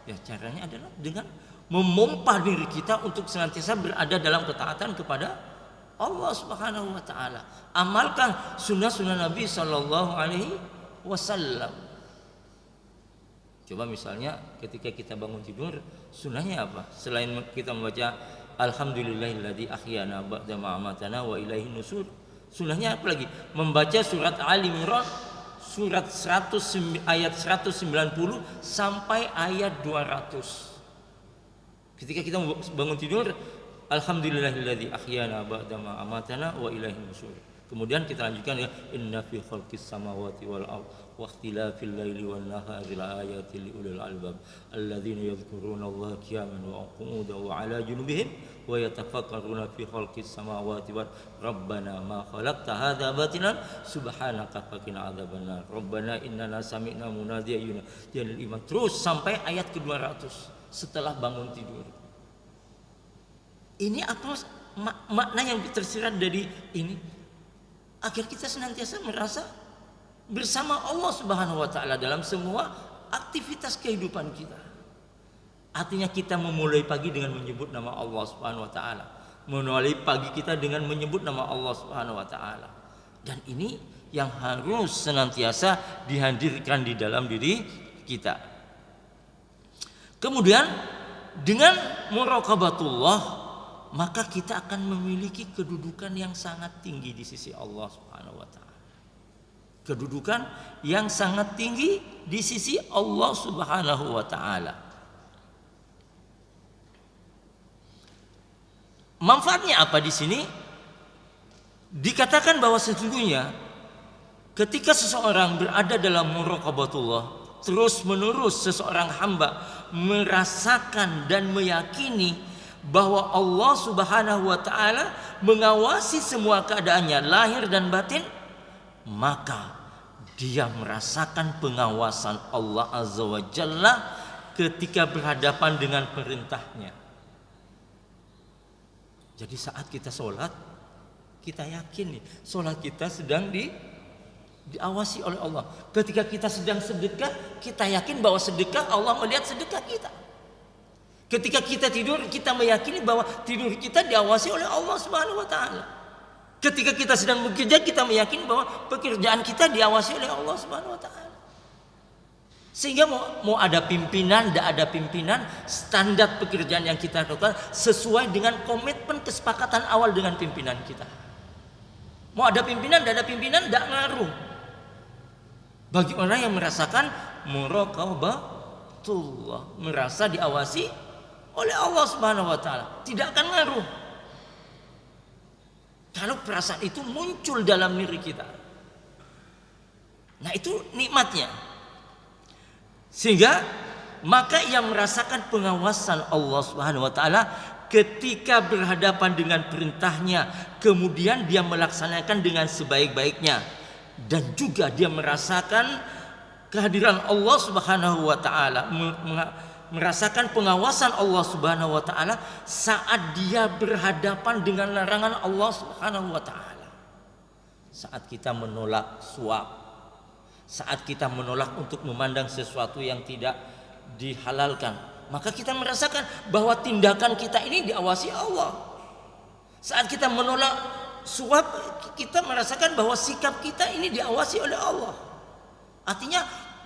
Ya, caranya adalah dengan memompa diri kita untuk senantiasa berada dalam ketaatan kepada Allah Subhanahu wa taala. Amalkan sunnah-sunnah Nabi sallallahu alaihi wasallam. Coba misalnya ketika kita bangun tidur, sunnahnya apa? Selain kita membaca alhamdulillahilladzi ahyana ba'da ma amatana wa ilaihin nusur, sunnahnya apa lagi? Membaca surat Ali Imran surat 100 ayat 190 sampai ayat 200. Ketika kita bangun tidur, alhamdulillahilladzi ahyana ba'da ma amatana wa ilaihin nusur. Kemudian kita lanjutkan ya, inna fi khalqis samawati wal ardh wa ikhtilafil laili wan nahari laayatin liulil albab alladzina yadhkuruna Allaha qiyaman wa qu'udan wa 'ala junubihim wa yatafakkaruna fi khalqis samawati wal rabbana ma khalaqta hadza batilan subhanaka faqina adzabannar rabbana innana sami'na munadiyan yunadiya lil iman, terus sampai ayat ke-200 setelah bangun tidur. Ini apa makna yang tersirat dari ini? Agar kita senantiasa merasa bersama Allah Subhanahu wa taala dalam semua aktivitas kehidupan kita. Artinya kita memulai pagi dengan menyebut nama Allah Subhanahu wa taala. Memulai pagi kita dengan menyebut nama Allah Subhanahu wa taala. Dan ini yang harus senantiasa dihadirkan di dalam diri kita. Kemudian dengan muraqabatullah, maka kita akan memiliki kedudukan yang sangat tinggi di sisi Allah Subhanahu wa taala. Kedudukan yang sangat tinggi di sisi Allah Subhanahu wa taala. Manfaatnya apa di sini? Dikatakan bahwa sesungguhnya ketika seseorang berada dalam muraqabatullah, terus-menerus seseorang hamba merasakan dan meyakini bahwa Allah Subhanahu wa taala mengawasi semua keadaannya lahir dan batin, maka dia merasakan pengawasan Allah Azza wa Jalla ketika berhadapan dengan perintahnya. Jadi saat kita sholat, kita yakin nih, sholat kita sedang diawasi oleh Allah. Ketika kita sedang sedekah, kita yakin bahwa sedekah Allah melihat sedekah kita. Ketika kita tidur, kita meyakini bahwa tidur kita diawasi oleh Allah Subhanahu wa taala. Ketika kita sedang bekerja, kita meyakini bahwa pekerjaan kita diawasi oleh Allah Subhanahu wa taala. Sehingga mau ada pimpinan, tidak ada pimpinan, standar pekerjaan yang kita lakukan sesuai dengan komitmen kesepakatan awal dengan pimpinan kita. Mau ada pimpinan, tidak ada pimpinan, tidak ngaruh. Bagi orang yang merasakan muraqabatullah, merasa diawasi oleh Allah Subhanahu wa taala, tidak akan ngaruh. Kalau perasaan itu muncul dalam diri kita, nah itu nikmatnya. Sehingga maka ia merasakan pengawasan Allah Subhanahu wa taala ketika berhadapan dengan perintahnya, kemudian dia melaksanakan dengan sebaik-baiknya, dan juga dia merasakan kehadiran Allah Subhanahu wa taala, merasakan pengawasan Allah Subhanahu wa taala saat dia berhadapan dengan larangan Allah Subhanahu wa taala. saat kita menolak suap, saat kita menolak untuk memandang sesuatu yang tidak dihalalkan, maka kita merasakan bahwa tindakan kita ini diawasi Allah. Saat kita menolak suap, kita merasakan bahwa sikap kita ini diawasi oleh Allah. Artinya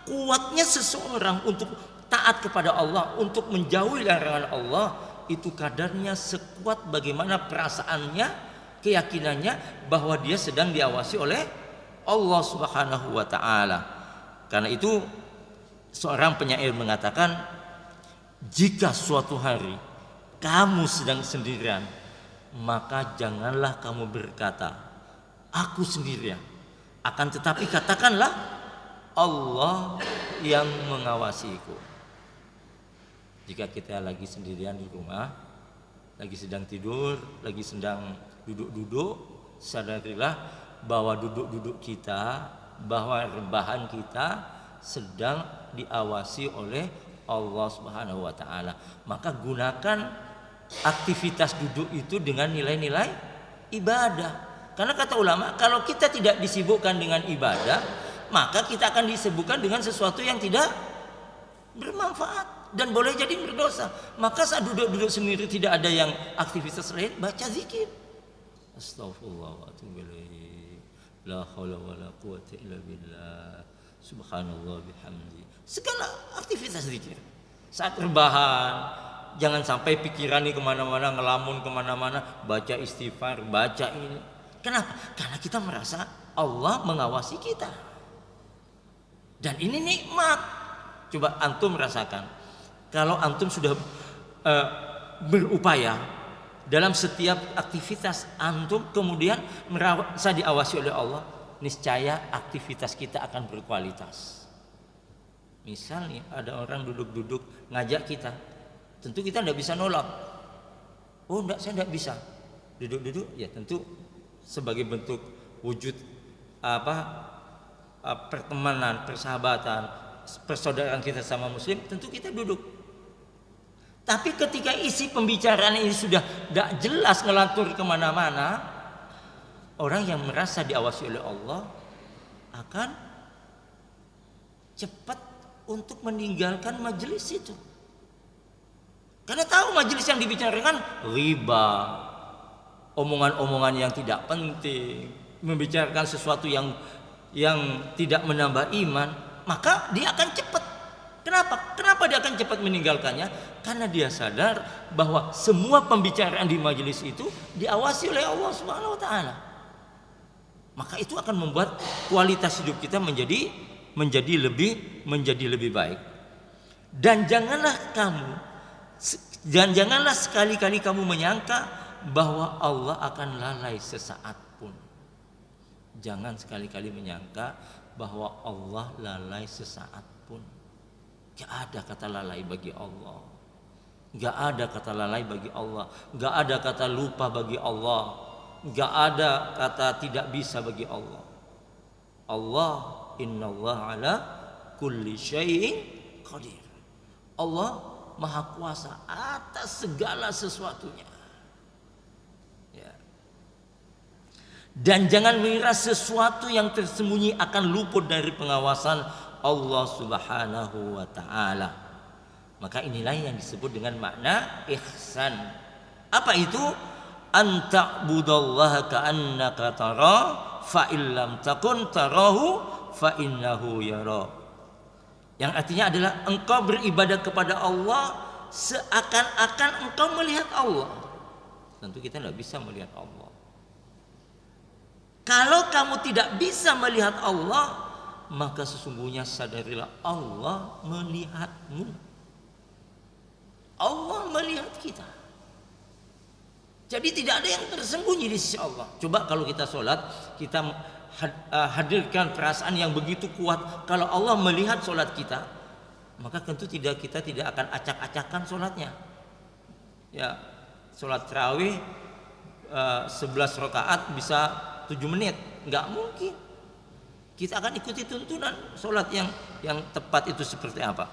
kuatnya seseorang untuk taat kepada Allah, untuk menjauhi larangan Allah, itu kadarnya sekuat bagaimana perasaannya, keyakinannya bahwa dia sedang diawasi oleh Allah Subhanahu wa ta'ala. Karena itu seorang penyair mengatakan, jika suatu hari kamu sedang sendirian, maka janganlah kamu berkata, aku sendirian. Akan tetapi katakanlah, Allah yang mengawasiku. Jika kita lagi sendirian di rumah, lagi sedang tidur, lagi sedang duduk-duduk, sadarilah bahwa duduk-duduk kita, bahwa rebahan kita sedang diawasi oleh Allah Subhanahu wa ta'ala. Maka gunakan aktivitas duduk itu dengan nilai-nilai ibadah. Karena kata ulama, kalau kita tidak disibukkan dengan ibadah, maka kita akan disibukkan dengan sesuatu yang tidak bermanfaat dan boleh jadi berdosa. Maka saat duduk-duduk sendiri tidak ada yang aktivitas lain, baca zikir. Astaghfirullah wa atubu ilaih. La haula wala quwwata illa billah. Subhanallah bihamdi. Segala aktivitas zikir. Saat rebahan, jangan sampai pikiran ini kemana-mana, ngelamun kemana-mana, baca istighfar, baca ini. Kenapa? Karena kita merasa Allah mengawasi kita. Dan ini nikmat. Coba antum merasakan, kalau antum sudah berupaya dalam setiap aktivitas antum, kemudian merasa diawasi oleh Allah, niscaya aktivitas kita akan berkualitas. Misal nih, ada orang duduk-duduk ngajak kita, tentu kita tidak bisa nolak. Oh enggak, saya tidak bisa. Duduk-duduk, ya tentu sebagai bentuk wujud pertemanan, persahabatan, persaudaraan kita sama muslim, tentu kita duduk. Tapi ketika isi pembicaraan ini sudah tidak jelas, ngelantur kemana-mana, orang yang merasa diawasi oleh Allah akan cepat untuk meninggalkan majelis itu. Karena tahu majelis yang dibicarakan riba, omongan-omongan yang tidak penting, membicarakan sesuatu yang tidak menambah iman, maka dia akan cepat. Kenapa dia akan cepat meninggalkannya? Karena dia sadar bahwa semua pembicaraan di majelis itu diawasi oleh Allah Subhanahu wa ta'ala. Maka itu akan membuat kualitas hidup kita menjadi lebih baik. Dan janganlah sekali-kali kamu menyangka bahwa Allah akan lalai sesaat pun. Jangan sekali-kali menyangka bahwa Allah lalai sesaat pun. Gak ada kata lalai bagi Allah. Gak ada kata lalai bagi Allah. Gak ada kata lupa bagi Allah. Gak ada kata tidak bisa bagi Allah. Allah, innallaha ala kulli syai'in qadir. Allah maha kuasa atas segala sesuatunya. Ya. Dan jangan mengira sesuatu yang tersembunyi akan luput dari pengawasan Allah Subhanahu wa ta'ala. Maka inilah yang disebut dengan makna ihsan. Apa itu? An ta'budallaha ka'annaka tara fa illam takun tarahu fa innahu yara. Yang artinya adalah engkau beribadah kepada Allah seakan-akan engkau melihat Allah. Tentu kita tidak bisa melihat Allah. Kalau kamu tidak bisa melihat Allah, maka sesungguhnya sadarilah Allah melihatmu. Allah melihat kita. Jadi tidak ada yang tersembunyi di sisi Allah. Coba kalau kita sholat, kita hadirkan perasaan yang begitu kuat. Kalau Allah melihat sholat kita, maka tentu kita tidak akan acak-acakan sholatnya. Ya, sholat tarawih 11 rakaat bisa 7 menit, nggak mungkin. Kita akan ikuti tuntunan sholat yang tepat itu seperti apa.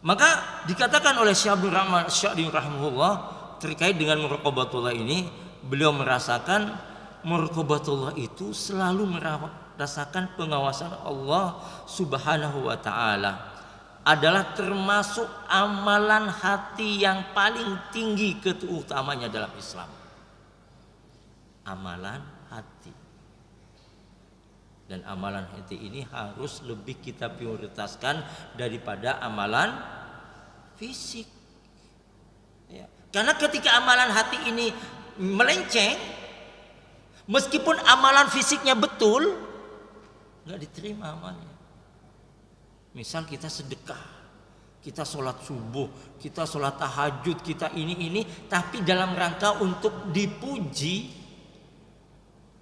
Maka dikatakan oleh Syekh Abdul Rahman Sya'di rahimahullah terkait dengan muraqabatullah ini, beliau merasakan muraqabatullah itu selalu merasakan pengawasan Allah Subhanahu wa taala adalah termasuk amalan hati yang paling tinggi keutamanya dalam Islam. Amalan hati. Dan amalan hati ini harus lebih kita prioritaskan daripada amalan fisik. Ya. Karena ketika amalan hati ini melenceng, meskipun amalan fisiknya betul, nggak diterima amalnya. Misal kita sedekah, kita sholat subuh, kita sholat tahajud, kita ini, tapi dalam rangka untuk dipuji,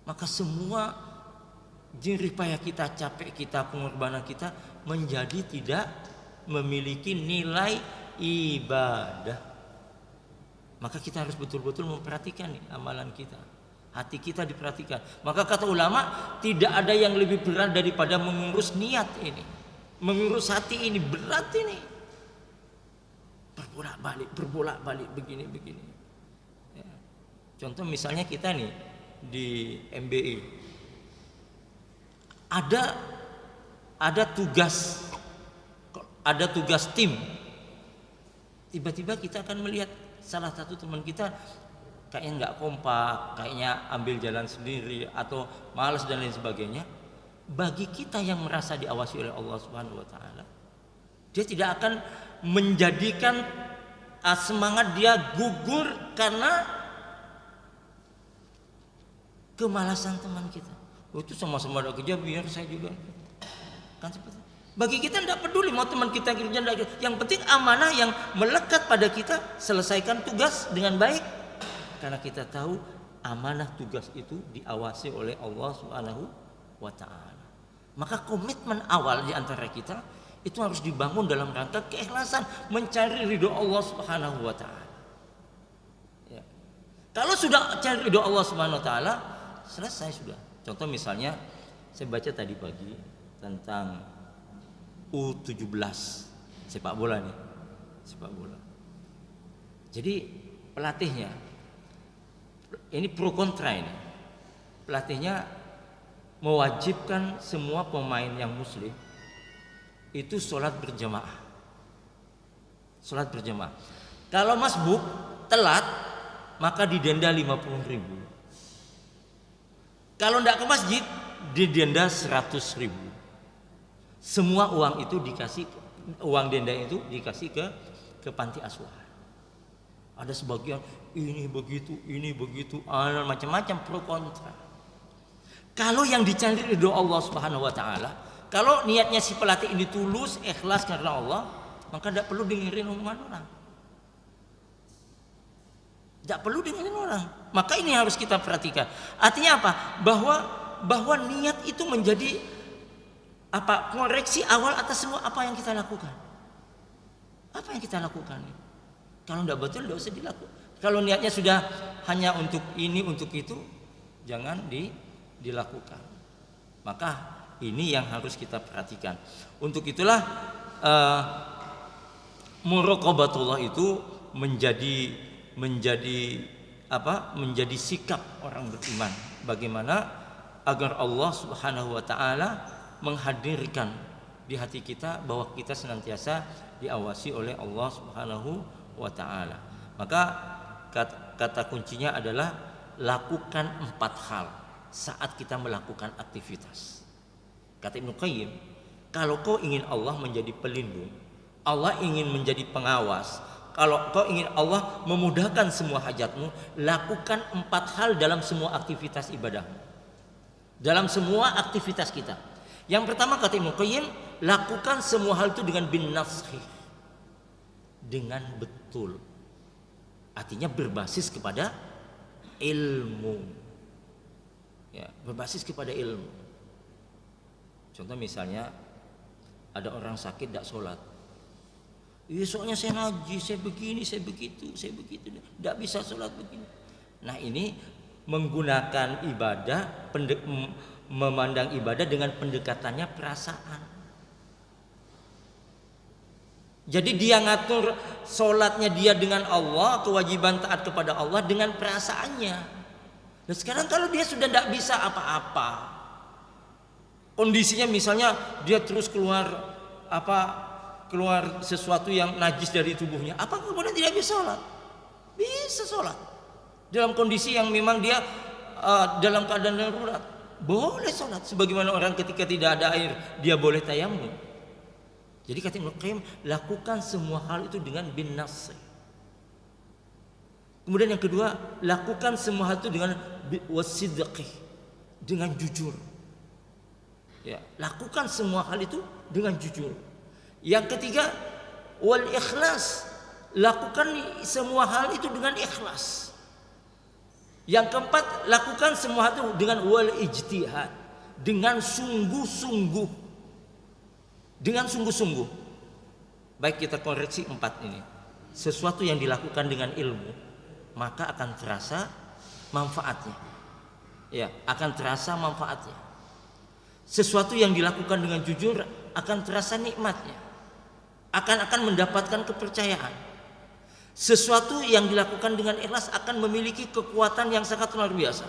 maka semua jerih payah kita, capek kita, pengorbanan kita menjadi tidak memiliki nilai ibadah. Maka kita harus betul-betul memperhatikan nih amalan kita. Hati kita diperhatikan. Maka kata ulama, tidak ada yang lebih berat daripada mengurus niat ini. Mengurus hati ini berat ini. Berbolak-balik begini. Ya. Contoh misalnya kita nih di MBI. Ada tugas tim. Tiba-tiba kita akan melihat salah satu teman kita kayaknya nggak kompak, kayaknya ambil jalan sendiri atau malas dan lain sebagainya. Bagi kita yang merasa diawasi oleh Allah Subhanahu wa taala, dia tidak akan menjadikan semangat dia gugur karena kemalasan teman kita. Oh, itu sama-sama ada kerja, biar saya juga kan seperti. Bagi kita tidak peduli mau teman kita kerja, yang penting amanah yang melekat pada kita, selesaikan tugas dengan baik. Karena kita tahu amanah tugas itu diawasi oleh Allah Subhanahu wa taala. Maka komitmen awal di antara kita itu harus dibangun dalam rangka keikhlasan mencari ridho Allah Subhanahu wa taala. Ya. Kalau sudah cari ridho Allah Subhanahu wa taala, selesai sudah. Contoh misalnya saya baca tadi pagi tentang U17 sepak bola nih. Sepak bola. Jadi pelatihnya ini pro kontra ini. Pelatihnya mewajibkan semua pemain yang muslim itu sholat berjamaah. Sholat berjamaah. Kalau masbuk telat maka didenda 50.000. Kalau tidak ke masjid didenda 100.000. Semua uang itu dikasih, uang denda itu dikasih ke panti asuhan. Ada sebagian ini begitu, macam-macam pro kontra. Kalau yang dicari ridho Allah Subhanahu wa taala, kalau niatnya si pelatih ini tulus, ikhlas karena Allah, maka tidak perlu dengerin omongan orang. Tidak perlu dengerin orang. Maka ini harus kita perhatikan. Artinya apa? Bahwa niat itu menjadi koreksi awal atas semua apa yang kita lakukan. Apa yang kita lakukan? Kalau tidak betul, tidak usah dilakukan. Kalau niatnya sudah hanya untuk ini, untuk itu, jangan dilakukan. Maka ini yang harus kita perhatikan. Untuk itulah muraqabatullah itu menjadi sikap orang beriman. Bagaimana agar Allah Subhanahu wa taala menghadirkan di hati kita bahwa kita senantiasa diawasi oleh Allah Subhanahu wa taala. Maka kata kuncinya adalah lakukan 4 hal saat kita melakukan aktivitas. Kata Ibnu Qayyim, kalau kau ingin Allah menjadi pelindung, Allah ingin menjadi pengawas, kalau kau ingin Allah memudahkan semua hajatmu, lakukan 4 hal dalam semua aktivitas ibadahmu, dalam semua aktivitas kita. Yang pertama kata Ibnu Qayyim, lakukan semua hal itu dengan bin nashih, dengan betul. Artinya berbasis kepada ilmu. Ya, berbasis kepada ilmu. Contoh misalnya ada orang sakit tidak sholat. Soalnya saya ngaji, saya begini, saya begitu, tidak bisa sholat begini. Nah ini menggunakan ibadah, memandang ibadah dengan pendekatannya perasaan. Jadi dia ngatur sholatnya dia dengan Allah, kewajiban taat kepada Allah dengan perasaannya. Dan sekarang kalau dia sudah tidak bisa apa-apa, kondisinya misalnya dia terus keluar sesuatu yang najis dari tubuhnya, apa kemudian tidak bisa sholat? Bisa sholat dalam kondisi yang memang dia dalam keadaan darurat, boleh sholat. Sebagaimana orang ketika tidak ada air dia boleh tayamum. Jadi kata Ibnu Qayyim, lakukan semua hal itu dengan bin nas. Kemudian yang kedua, lakukan semua hal itu dengan wasidqi, dengan jujur. Ya, lakukan semua hal itu dengan jujur. Yang ketiga, wal ikhlas, lakukan semua hal itu dengan ikhlas. Yang keempat, lakukan semua hal itu dengan wal ijtihad, dengan sungguh-sungguh. Dengan sungguh-sungguh. Baik, kita koreksi 4 ini. Sesuatu yang dilakukan dengan ilmu, maka akan terasa manfaatnya. Ya, akan terasa manfaatnya. Sesuatu yang dilakukan dengan jujur akan terasa nikmatnya. Akan mendapatkan kepercayaan. Sesuatu yang dilakukan dengan ikhlas akan memiliki kekuatan yang sangat luar biasa.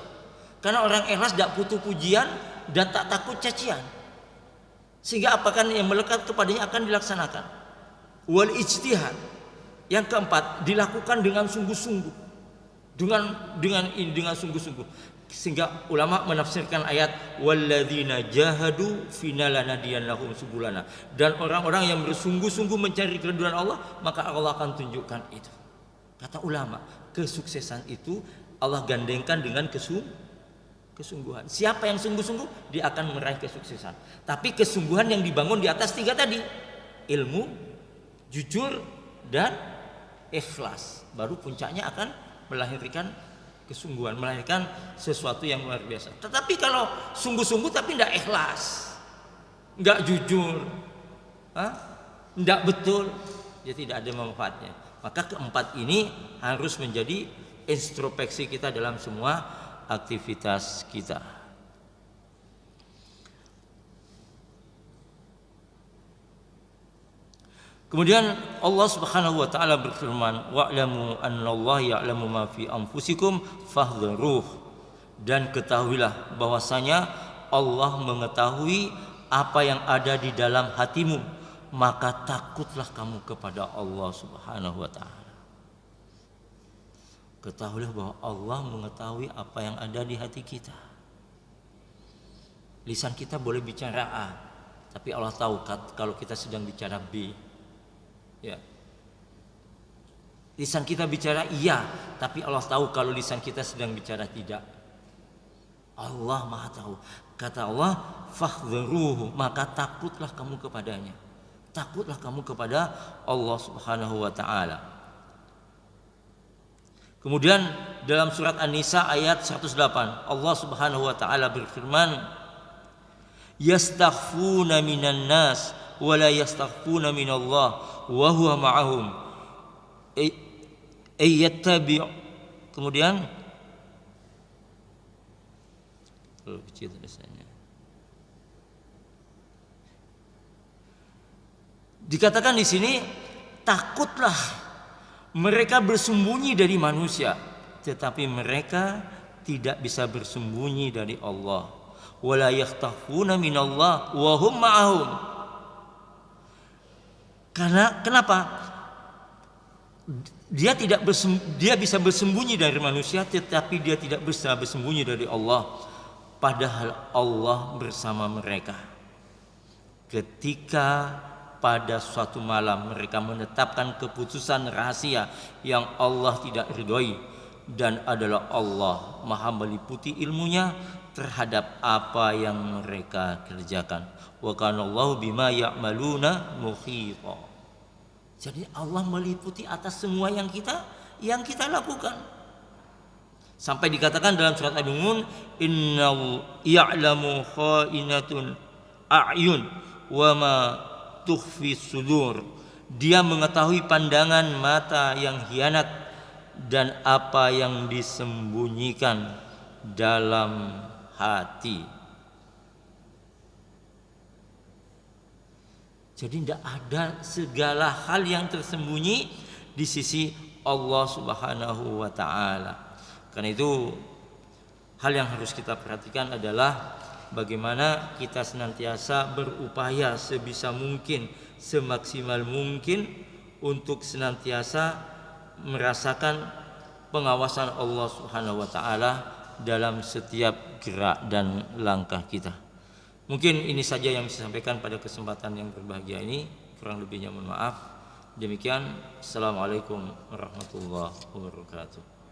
Karena orang ikhlas tidak butuh pujian dan tak takut cacian. Sehingga apakah yang melekat kepadanya akan dilaksanakan. Wal ijtihad. Yang keempat, dilakukan dengan sungguh-sungguh. Dengan sungguh-sungguh. Sehingga ulama menafsirkan ayat walladzina jahadu fina lanadiyannahum subulana. Dan orang-orang yang bersungguh-sungguh mencari keridhaan Allah, maka Allah akan tunjukkan itu. Kata ulama, kesuksesan itu Allah gandengkan dengan kesungguhan. Siapa yang sungguh-sungguh, dia akan meraih kesuksesan. Tapi kesungguhan yang dibangun di atas 3 tadi, ilmu, jujur, dan ikhlas, baru puncaknya akan melahirkan kesungguhan, melahirkan sesuatu yang luar biasa. Tetapi kalau sungguh-sungguh tapi tidak ikhlas, nggak jujur, nggak betul, ya tidak ada manfaatnya. Maka keempat ini harus menjadi introspeksi kita dalam semua aktivitas kita. Kemudian Allah Subhanahu wa taala berfirman, wa'lamu annallaha ya'lamu ma fi anfusikum fahdharuh. Dan ketahuilah bahwasanya Allah mengetahui apa yang ada di dalam hatimu, maka takutlah kamu kepada Allah Subhanahu wa taala. Ketahuilah bahwa Allah mengetahui apa yang ada di hati kita. Lisan kita boleh bicara A, tapi Allah tahu kalau kita sedang bicara B. Ya. Lisan kita bicara iya, tapi Allah tahu kalau lisan kita sedang bicara tidak. Allah Maha tahu. Kata Allah, fahdharuhu, maka takutlah kamu kepadanya. Takutlah kamu kepada Allah Subhanahu wa taala. Kemudian dalam surat An-Nisa ayat 108, Allah Subhanahu wa taala berfirman, yastakhfuna minan nas wa la yastakhfuna minallah wa huwa ma'ahum ayattabi'. Kemudian kecil tulisannya. Dikatakan di sini, takutlah mereka bersembunyi dari manusia, tetapi mereka tidak bisa bersembunyi dari Allah. Wala yakhafuna minallah wa hum ma'ahum. Karena kenapa? Dia bisa bersembunyi dari manusia, tetapi dia tidak bisa bersembunyi dari Allah. Padahal Allah bersama mereka. Ketika pada suatu malam mereka menetapkan keputusan rahasia yang Allah tidak ridhoi, dan adalah Allah Maha meliputi ilmunya terhadap apa yang mereka kerjakan. Wa kana Allahu bima ya'maluna muhita. Jadi Allah meliputi atas semua yang kita lakukan. Sampai dikatakan dalam surat Al-Mu'minun, inna ya'lamu kha'inatul a'yun wa ma tukhfi sudur. Dia mengetahui pandangan mata yang hianat dan apa yang disembunyikan dalam hati. Jadi tidak ada segala hal yang tersembunyi di sisi Allah Subhanahu wa taala. Karena itu hal yang harus kita perhatikan adalah bagaimana kita senantiasa berupaya sebisa mungkin, semaksimal mungkin untuk senantiasa merasakan pengawasan Allah Subhanahu wa taala dalam setiap gerak dan langkah kita. Mungkin ini saja yang bisa sampaikan pada kesempatan yang berbahagia ini. Kurang lebihnya mohon maaf. Demikian, assalamualaikum warahmatullahi wabarakatuh.